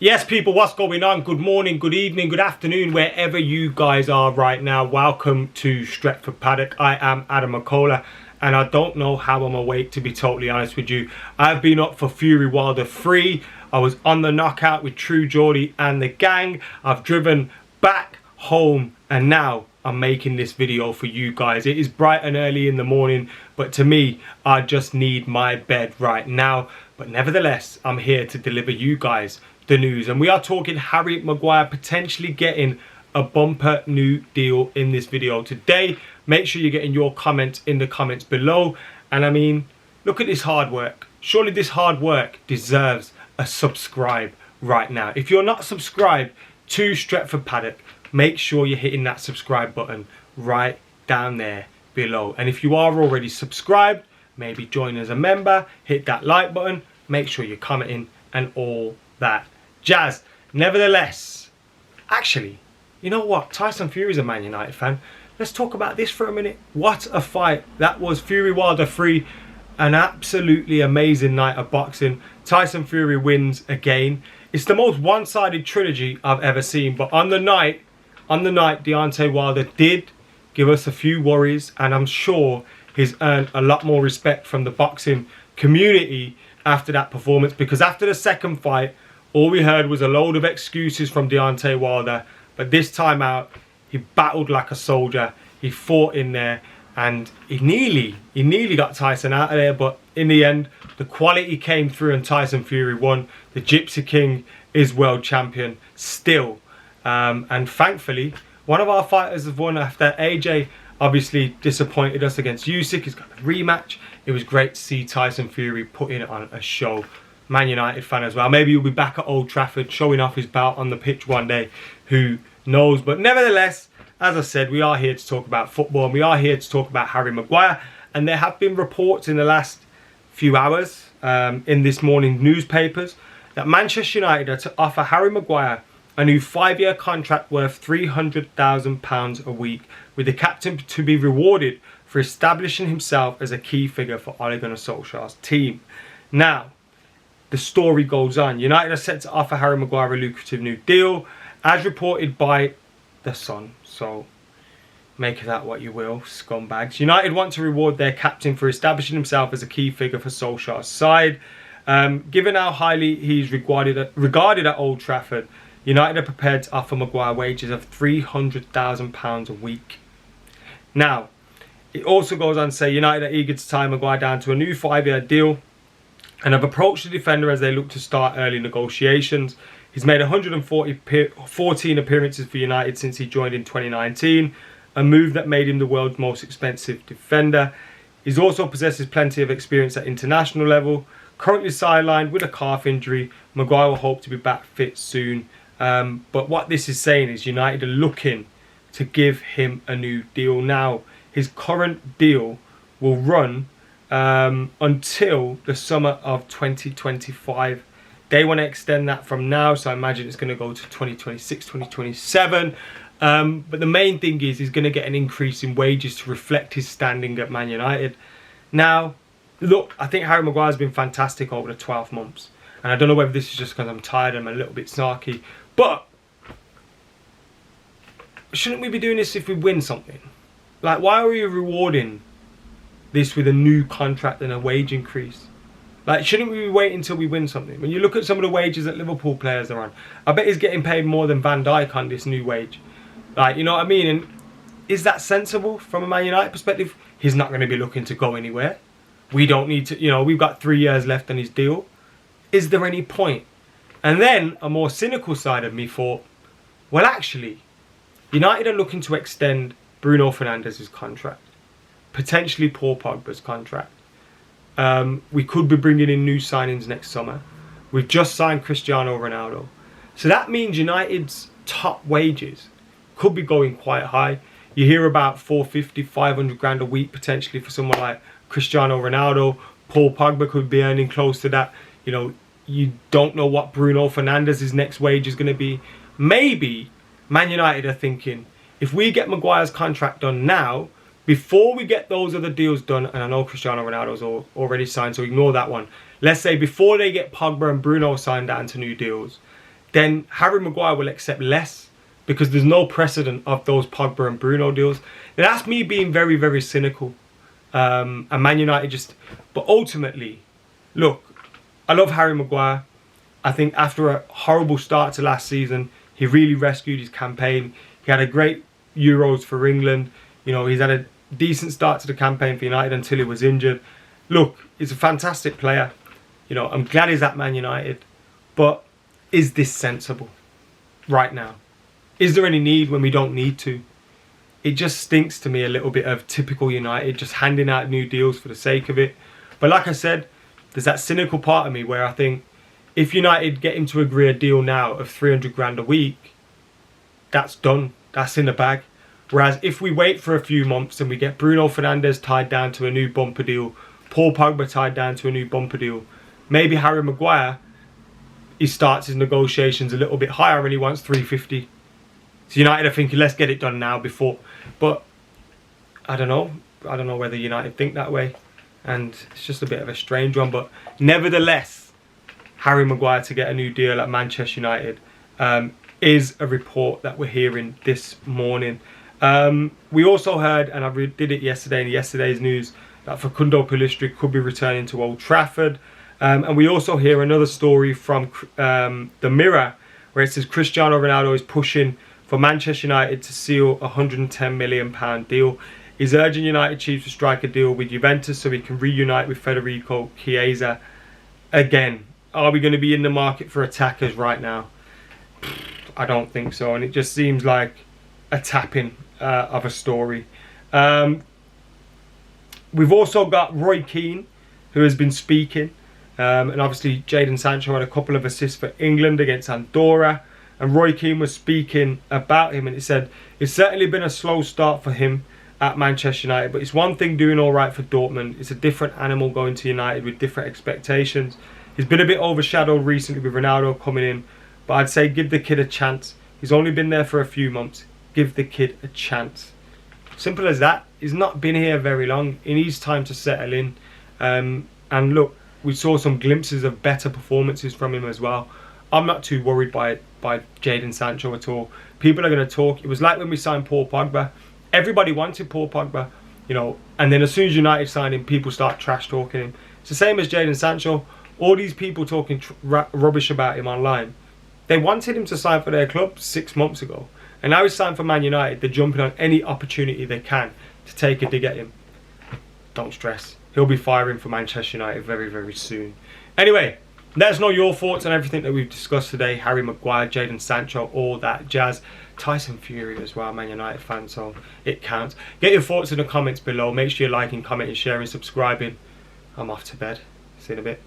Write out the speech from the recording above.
Yes, people, what's going on? Good morning, good evening, good afternoon, wherever you guys are right now. Welcome to Stretford Paddock. I am Adam McCullough, and I don't know how I'm awake, to be totally honest with you. I've been up for Fury Wilder 3. I was on the knockout with True Geordie and the gang. I've driven back home, and now I'm making this video for you guys. It is bright and early in the morning, but to me, I just need my bed right now. But nevertheless, I'm here to deliver you guys the news, and we are talking Harry Maguire potentially getting a bumper new deal in this video today. Make sure you're getting your comments in the comments below. And I mean, look at this hard work. Surely this hard work deserves a subscribe right now. If you're not subscribed to Stretford Paddock, make sure you're hitting that subscribe button right down there below. And if you are already subscribed, maybe join as a member, hit that like button, make sure you're commenting and all that jazz. Nevertheless, actually, you know what? Tyson Fury's a Man United fan. Let's talk about this for a minute. What a fight that was. Fury Wilder 3, an absolutely amazing night of boxing. Tyson Fury wins again. It's the most one-sided trilogy I've ever seen. But on the night, Deontay Wilder did give us a few worries, and I'm sure he's earned a lot more respect from the boxing community after that performance, because after the second fight, all we heard was a load of excuses from Deontay Wilder. But this time out, he battled like a soldier. He fought in there, and he nearly got Tyson out of there. But in the end, the quality came through and Tyson Fury won. The Gypsy King is world champion still. And thankfully, one of our fighters has won after AJ obviously disappointed us against Usyk. He's got a rematch. It was great to see Tyson Fury putting it on a show. Man United fan as well. Maybe he'll be back at Old Trafford showing off his belt on the pitch one day. Who knows? But nevertheless, as I said, we are here to talk about football, and we are here to talk about Harry Maguire. And there have been reports in the last few hours in this morning's newspapers that Manchester United are to offer Harry Maguire a new 5-year contract worth £300,000 a week, with the captain to be rewarded for establishing himself as a key figure for Ole Gunnar Solskjaer's team. Now, the story goes on. United are set to offer Harry Maguire a lucrative new deal, as reported by The Sun. So, make of that what you will, scumbags. United want to reward their captain for establishing himself as a key figure for Solskjaer's side. Given how highly he's regarded at Old Trafford, United are prepared to offer Maguire wages of £300,000 a week. Now, it also goes on to say United are eager to tie Maguire down to a new 5-year deal, and have approached the defender as they look to start early negotiations. He's made 114 appearances for United since he joined in 2019, a move that made him the world's most expensive defender. He also possesses plenty of experience at international level. Currently sidelined with a calf injury, Maguire will hope to be back fit soon. But what this is saying is United are looking to give him a new deal. Now, his current deal will run until the summer of 2025. They want to extend that from now, so I imagine it's going to go to 2026, 2027. But the main thing is he's going to get an increase in wages to reflect his standing at Man United. Now, look, I think Harry Maguire's been fantastic over the 12 months. And I don't know whether this is just because I'm tired and I'm a little bit snarky, but shouldn't we be doing this if we win something? Like, why are we rewarding this with a new contract and a wage increase? Like, shouldn't we be waiting until we win something? When you look at some of the wages that Liverpool players are on, I bet he's getting paid more than Van Dijk on this new wage. Like, you know what I mean? And is that sensible from a Man United perspective? He's not going to be looking to go anywhere. We don't need to, you know, we've got 3 years left on his deal. Is there any point? And then a more cynical side of me thought, well, actually, United are looking to extend Bruno Fernandes's contract, potentially Paul Pogba's contract. We could be bringing in new signings next summer. We've just signed Cristiano Ronaldo. So that means United's top wages could be going quite high. You hear about 450, 500 grand a week potentially for someone like Cristiano Ronaldo. Paul Pogba could be earning close to that. You know, you don't know what Bruno Fernandes' next wage is going to be. Maybe Man United are thinking, if we get Maguire's contract done now, before we get those other deals done, and I know Cristiano Ronaldo's already signed, so ignore that one. Let's say before they get Pogba and Bruno signed down to new deals, then Harry Maguire will accept less because there's no precedent of those Pogba and Bruno deals. Now, that's me being very, very cynical. And Man United just... But ultimately, look, I love Harry Maguire. I think after a horrible start to last season, he really rescued his campaign. He had a great Euros for England. You know, he's had a decent start to the campaign for United until he was injured. Look, he's a fantastic player. You know, I'm glad he's at Man United. But is this sensible right now? Is there any need when we don't need to? It just stinks to me a little bit of typical United, just handing out new deals for the sake of it. But like I said, there's that cynical part of me where I think if United get him to agree a deal now of 300 grand a week, that's done. That's in the bag. Whereas if we wait for a few months and we get Bruno Fernandes tied down to a new bumper deal, Paul Pogba tied down to a new bumper deal, maybe Harry Maguire, he starts his negotiations a little bit higher and he wants 350. So United are thinking, let's get it done now before. But I don't know. I don't know whether United think that way. And it's just a bit of a strange one. But nevertheless, Harry Maguire to get a new deal at Manchester United is a report that we're hearing this morning. We also heard, and I did it yesterday in yesterday's news, that Facundo Pellistri could be returning to Old Trafford. And we also hear another story from the Mirror, where it says Cristiano Ronaldo is pushing for Manchester United to seal a £110 million deal. He's urging United chiefs to strike a deal with Juventus so he can reunite with Federico Chiesa. Again, are we going to be in the market for attackers right now? I don't think so, and it just seems like a tapping of a story. We've also got Roy Keane, who has been speaking, and obviously Jadon Sancho had a couple of assists for England against Andorra, and Roy Keane was speaking about him, and he said it's certainly been a slow start for him at Manchester United, but it's one thing doing all right for Dortmund. It's a different animal going to United with different expectations. He's been a bit overshadowed recently with Ronaldo coming in, but I'd say give the kid a chance. He's only been there for a few months. Give the kid a chance. Simple as that. He's not been here very long. He needs time to settle in. And look, we saw some glimpses of better performances from him as well. I'm not too worried by Jadon Sancho at all. People are going to talk. It was like when we signed Paul Pogba. Everybody wanted Paul Pogba, you know, and then as soon as United signed him, people start trash talking him. It's the same as Jadon Sancho. All these people talking rubbish about him online, they wanted him to sign for their club 6 months ago. And now he's signed for Man United. They're jumping on any opportunity they can to take a dig at him. Don't stress. He'll be firing for Manchester United very, very soon. Anyway, let us know your thoughts on everything that we've discussed today. Harry Maguire, Jadon Sancho, all that jazz. Tyson Fury as well, Man United fan, so it counts. Get your thoughts in the comments below. Make sure you're liking, commenting, sharing, subscribing. I'm off to bed. See you in a bit.